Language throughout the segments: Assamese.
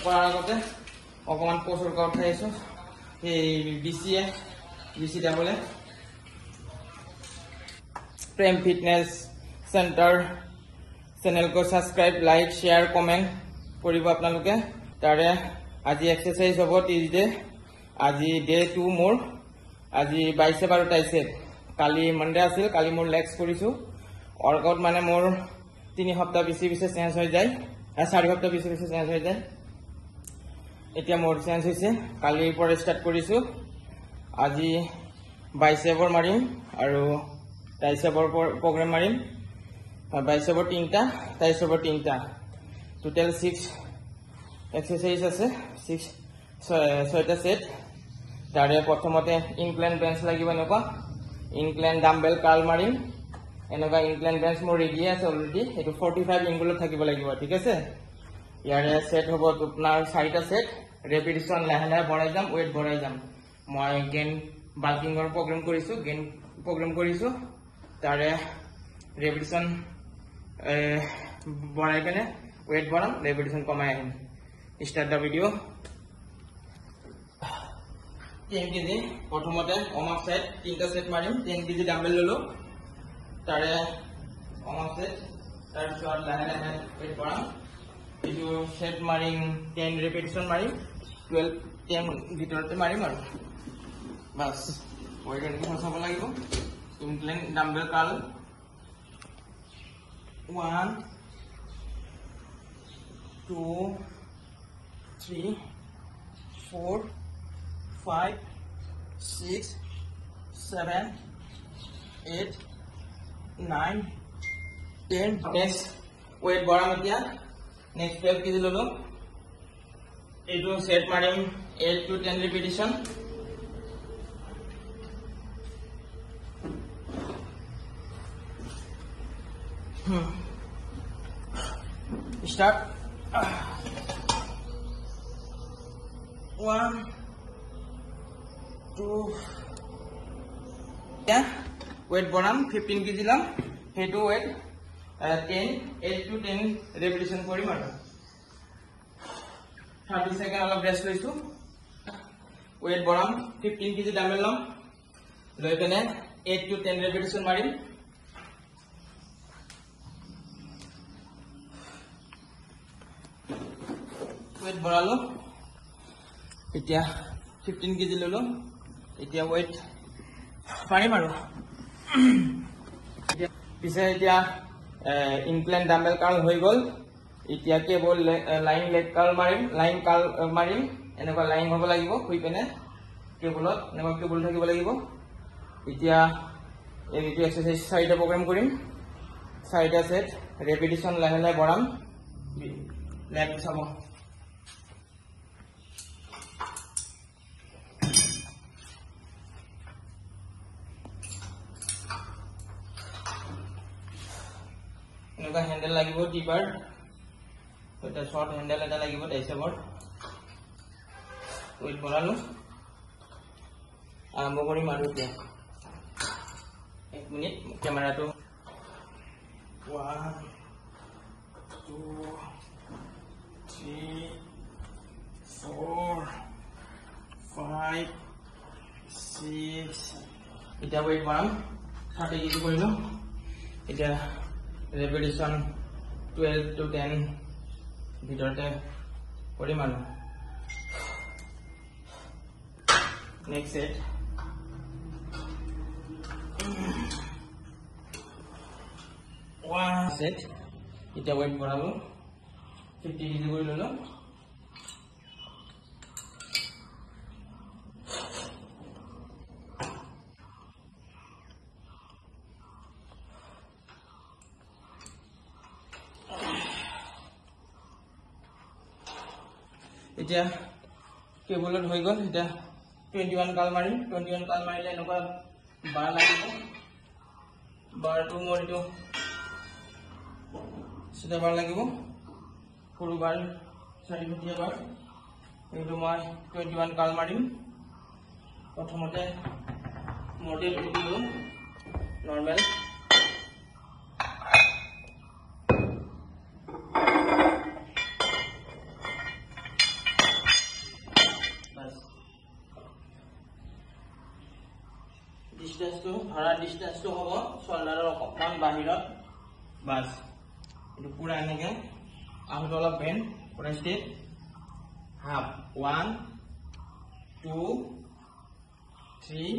কৰাৰ আগতে অকমান পোষ্ট ৱৰ্কআউট খাই আছো এই বিচি ডাবলে प्रेम फिटनेस सेंटर चैनल को सब्सक्राइब लाइक शेयर कमेंट करिब आपनालोके तारे আজি एक्सरसाइज हबो ट्यूसडे আজি डे 2 मोर আজি 22 12 28 काली मंडे आसिल काली मोर लेग्स करिसु वर्कआउट माने मोर 3 सप्ताह पिछे पिछे चेंज हो जाय 4 सप्ताह पिछे पिछे चेंज हो जाय एतिया मोर चेंज होइसे काली पर स्टार्ट करिसु আজি बाइसेपर मारिम आरो ट्राइसेपर प्रोग्राम मारिम बाइसेपर 3टा ट्राइसेपर 3टा टोटल 6 एक्सरसाइज আছে 6টা সেট তাৰে প্ৰথমতে ইনক্লাইন বেঞ্চ লাগিব নকা ইনক্লাইন ডাম্বেল কাৰ্ল মাৰিম এনেকা ইনক্লাইন বেঞ্চ মোৰ ৰেডি আছে অলৰেডি এটো 45 এংগুলত থাকিব লাগিব ঠিক আছে ইয়াৰে সেট হ'ব আপোনাৰ 4টা সেট ৰেপিটিশন লাহে লাহে বঢ়াই যাম ওয়েট বঢ়াই যাম মই গেইন বাল্কিংৰ প্ৰগ্ৰাম কৰিছো तारे रेपिटेशन बढ़ाई पे वेट बढ़ाम रेपिटेशन कमाई आहिम स्टार्ट द वीडियो 10 केजी प्रथमते वार्म अप सेट 3टा सेट मारिम 10 केजी डाम्बेल ललो तारे वार्म अप सेट तार पिছত लाहे लाहे वेट बढ़ाम इजु सेट मारिम 10 रेपिटेशन मारिम 12 10 ভিতৰতে मारिम আৰু बस वेट এনেকৈ ফসাব লাগিব incline dumbbell curl 1 2 3 4 5 6 7 8 9 10 next weight बढ़ाम এতিয়া next 12 kg ললো এটো set মারিম 8 to 10 repetition Start 1 2 weight बढ़ाम 15 kg लाम हेतु weight 8 to 10 repetition करिम आरो 30 सेकेंड अलप रेस्ट लइसु weight बढ़ाम 15 kg डाम्बेल लाम লৈ পেনে 8 to 10 repetition मारिम वेट बढ़ालो इतिया 15 केजी ललो इतिया वेट पारिम आरो पिसे इतिया इनक्लाइन डाम्बेल कर्ल হৈ গল इतिया केबल लाइन लेग कर्ल मारिम এনেকা লাইন হ'ব লাগিব কই পেনে কেবলত এনেকা কেবল থাকিব লাগিব ইতিয়া এইটো এক্সারসাইজ 4টা প্রোগ্রাম কৰিম 4টা সেট ৰেপিটিশন লাহে লাহে বঢ়াম লেগ চাব এনেকা হ্যান্ডেল লাগিব টিপাৰ এটা শৰ্ট হ্যান্ডেল এটা লাগিব টাইসেপৰ ওয়েট বঢ়ালো আৰম্ভ কৰিম আৰু এতিয়া 1 মিনিট ক্যামেৰাটো 1 2 3 4 5 6 এটা ওয়েট বঢ়াম 30 কেজি কৰিলো এটা repetition 12 to 10 ভিতৰতে কৰিম আৰু next set one set এটা weight বঢ়ালো 50 কেজি কৰি ললো এতিয়া কেবলত হৈ গল এটা 21 কাল মাৰিম 21 কাল মাৰিলে এনেকুৱা বাৰ লাগিব বাৰটো মোৰ এটো সেটা বাৰ লাগিব সৰু বাৰ 4 ফুটিয়া বাৰ এইটো মই 21 কাল মাৰিম প্ৰথমতে মডেল উঠিলো নৰমাল ডিসটেন্সটো ধৰা ডিসটেন্সটো হ'ব শোল্ডাৰৰ অকমান বাহিৰত বাস এটো পুৰা এনেকে আহটো অলপ বেন পুৰা ষ্টেপ হাফ 1 2 3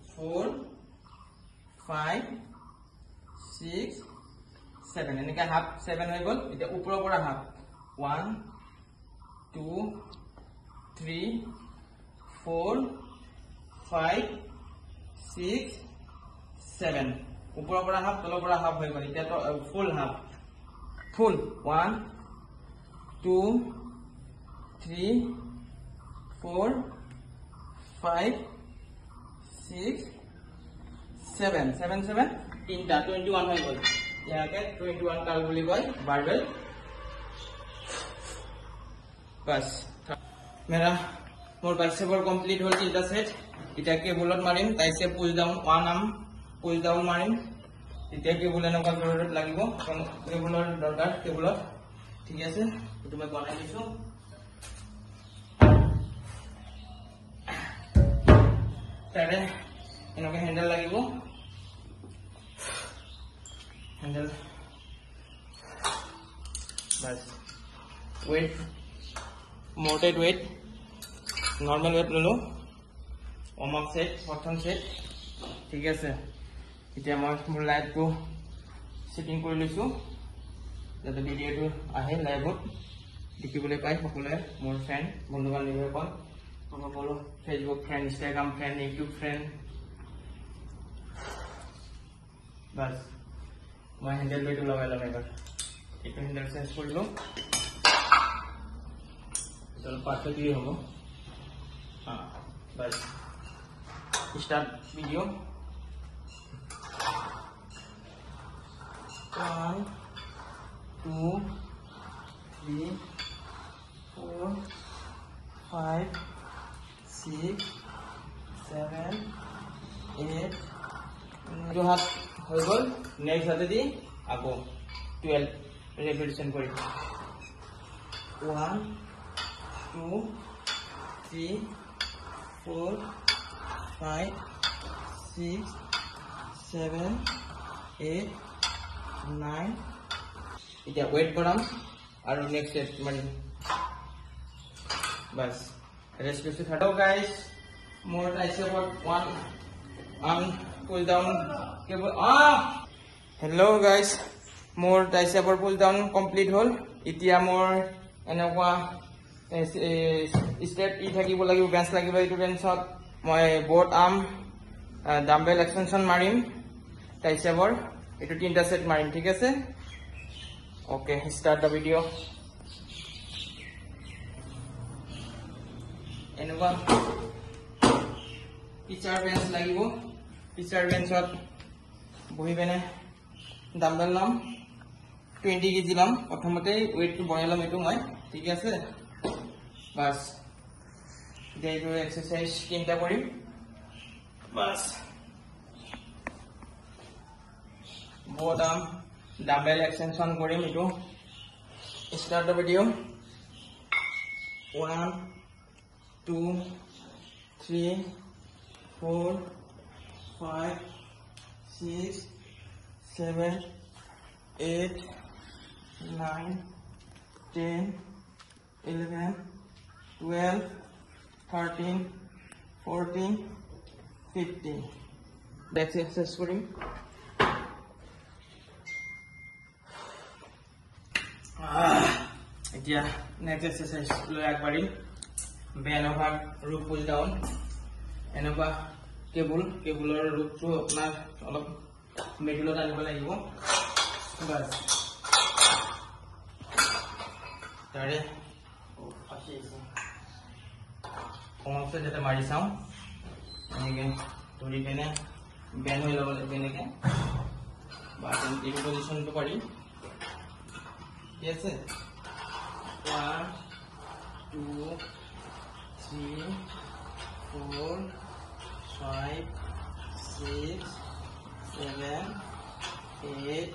4 5 6 7 এনেকে হাফ 7 হৈ গল এটা উপৰৰ পৰা হাফ 1 2 3 4 5 6 7 উপৰৰ পৰা হাফ তলৰ পৰা হাফ হৈ গল এটা তো ফুল হাফ ফুল 1 2 3 4 5 6 7 7 7 তিনটা 21 হৈ গল ইয়াকে 21 কাল বুলি কয় বাৰবেল बस मेरा मोर बाइसेपर कंप्लीट होल तीनटा सेट इटा केबुलत मारिम ताइसे push down one arm push down मारिम इटा केबुल एनका जरूरत লাগিব केबुलर दरकार केबुलत ठीक আছে এটো মই বনাই দিছো তারে এনকা হ্যান্ডেল লাগিব হ্যান্ডেল बस वेट मोटेड वेट नॉर्मल वेट ललो वार्म अप सेट प्रथम सेट ठीक আছে এতিয়া মই মোৰ লাইভটো সেটিং কৰি লৈছো যাতে ভিডিওটো আহে লাইভত দেখিবলৈ পাই সকলোৱে মোৰ ফ্ৰেন্ড বন্ধু বান্ধৱীসকল সকলো Facebook friend Instagram friend YouTube friend বাস মই হ্যান্ডেল বেটো লগাই লম এবাৰ এইটো হ্যান্ডেল চেঞ্জ কৰিলো तो परफेक्टली होगा हाँ बस स्टार्ट वीडियो 1 2 3 4 5 6 7 8 जो हाथ हो गल नेक्स्ट हाथे दी आगो 12 रिपीटेशन करी 1 2 3 4 5 6 7 8 9 इटा वेट कराम और नेक्स्ट सेट मारिम बस रेस्ट करते हेलो गाइस मोर tricep one arm pull down cable hello guys मोर ट्राइसेप पुल डाउन कंप्लीट होल इतिया मोर एनका स्टेप इ থাকিব লাগিব বেঞ্চ লাগিব এইটো বেঞ্চত মই বোট আর্ম ডাম্বেল এক্সটেনশন মারিম ট্ৰাইসেপৰ এটো তিনটা সেট মাৰিম ঠিক আছে ওকে স্টাৰ্ট দা ভিডিও এনেকুৱা পিচাৰ বেঞ্চ লাগিব পিচাৰ বেঞ্চত বহি বেনে ডাম্বেল লম 20 কেজি লম প্ৰথমতে ওয়েটটো বনাই লম এটো মই ঠিক আছে बस डेली एक्सरसाइज चिंता करी बस बहुत आम dumbbell extension Karim e to start the video 1 2 3 4 5 6 7 8 9 10 11 12 13 14 15 next exercise करिम এতিয়া next exercise লৈ আগবাঢ়িম বেন অভাৰ ৰুপ পুল ডাউন এনেকুৱা কেবুলৰ ৰুপটো আপোনাৰ অলপ মিডলত আনিব লাগিব বাস তাৰে কমছে যেটা মারি চাও এনেকে ধরি কেনে বেন হয়ে যাব এনেকে বাটন এই পজিশনটো পারি ঠিক আছে 1 2 3 4 5 6 7 8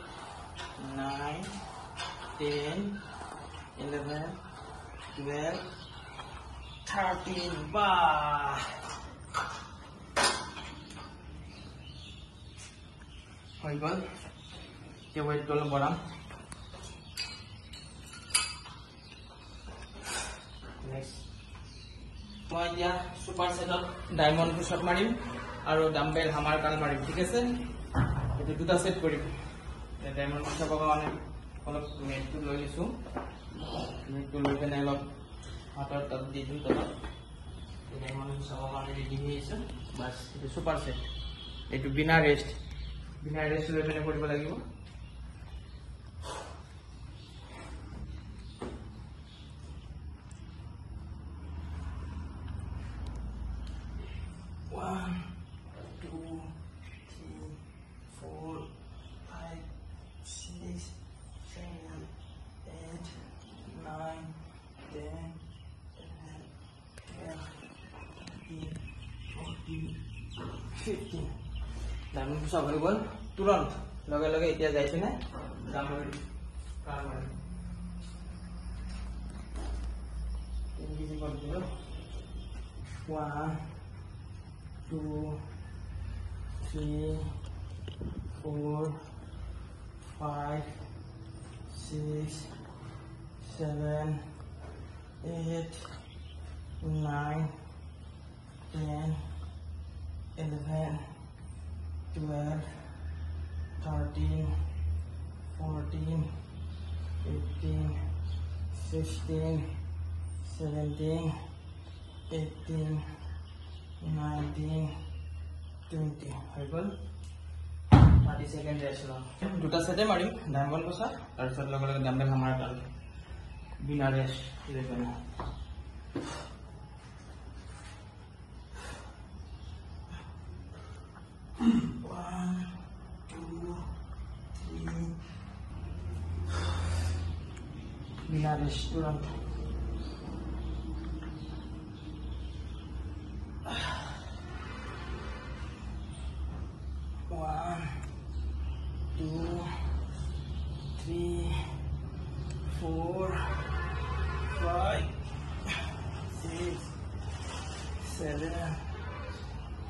9 10 11 12 13 bah হৈ গ'ল এতিয়া ৱেইটটো অলপ বঢ়াম মই এতিয়া সুপাৰ সেটত ডায়মণ্ড পুশ-আপ মাৰিম আৰু ডাম্বেল হামাৰ কাল মাৰিম ঠিক আছে এটা দুটা সেট কৰিম ডায়মণ্ড পুশ-আপৰ কাৰণে অলপ মেটটো লৈ লৈছো মেটটো লৈ কেনে অলপ হাতৰ তাত দি দিম তলত ডায়মণ্ড পুশ-আপৰ কাৰণে ৰেডি হৈ আছে বাস এটা সুপাৰ সেট এইটো বিনা ৰেষ্ট লৈ কেনে কৰিব লাগিব ডায়মণ্ড পুশ-আপ হৈ গ'ল তুৰন্ত লগে লগে এতিয়া যাই পিনে ডাম্বেল কাল মাৰিম 10 কেজি কৰি দিলো 1 2 3 4 5 6 7 8 9 10 11 12 13 14 15 16 17 18 19 20 হৈ গ'ল 30 সেকেন্ড ৰেষ্ট লম দুটা সেটে মাৰিম ডায়মণ্ড পুশ-আপ তাৰপিছত লগে লগে ডাম্বেল হামাৰ কাল বিনা ৰেষ্ট লৈ কেনে 1 2 3 बिना रेस्ट तुरंत 1 2 3 4 5 6 7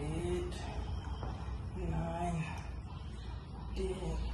8 9 10